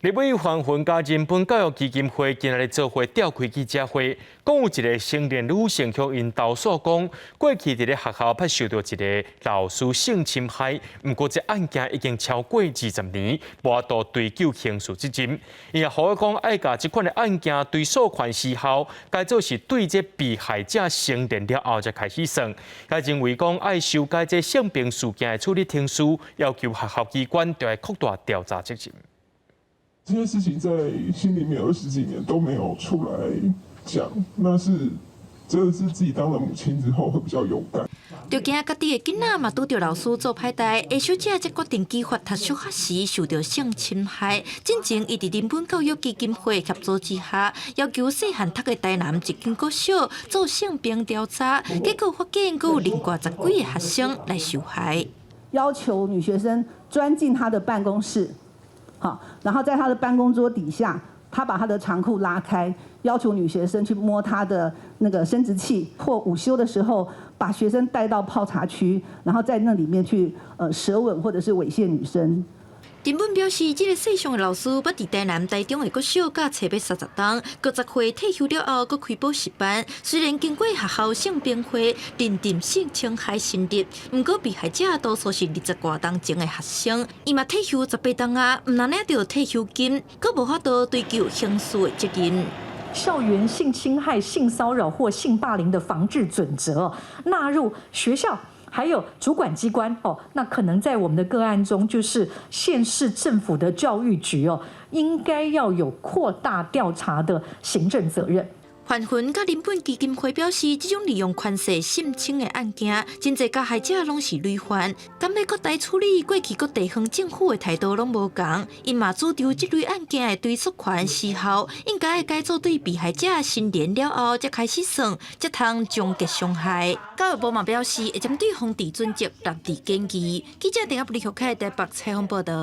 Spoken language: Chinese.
立委黄云甲人本教育基金会今日做伙召开记者会，讲有一个成年女性向因投诉讲，过去伫咧学校捌受到一个老师性侵害，不过这案件已经超过20年，无法度追究刑事责任。伊也呼吁讲，爱甲这款的案件追诉权时效，该做是对这被害者成年了后才开始算。他认为讲，爱修改这性平事件的处理程序，要求学校机关要扩大调查责任。 这件事情在心里面20几年都没有出来讲，那是真的是自己当了母亲之后会比较勇敢。就惊家己的囡仔嘛拄着老师做歹代，下小姐才决定计划读小学时受到性侵害。进前，伊伫人本教育基金会协助之下，要求细汉读的台南一间国小做性平调查，结果发现阁有另外10几个学生来受害，要求女学生钻进她的办公室。 好，然后在他的办公桌底下，他把他的长裤拉开，要求女学生去摸他的那个生殖器，或午休的时候把学生带到泡茶区，然后在那里面去舌吻或者是猥亵女生。 人本表示，这个世上的老师捌伫台南、台中的国小甲找要30档，90岁退休了后，阁开补习班。虽然经过学校性平会认定性侵害成立，不过被害者多数是20多档前的学生，伊嘛退休18档啊，唔拿领到退休金，阁无法度追究刑事的责任。 校园性侵害、性骚扰或性霸凌的防治准则纳入学校。 还有主管机关哦，那可能在我们的个案中，就是县市政府的教育局哦，应该要有扩大调查的行政责任。 范云甲人本基金会表示，这种利用权势性侵的案件，真侪加害者拢是累犯，敢要搁大处理，过去各地方政府的态度拢无同。因嘛主张这类案件的追诉权时效，应该改做对被害者成年了后才开始算，才通终结伤害。教育部嘛表示，会针对防治准则立地建议。记者陈亚布立台北采访报道。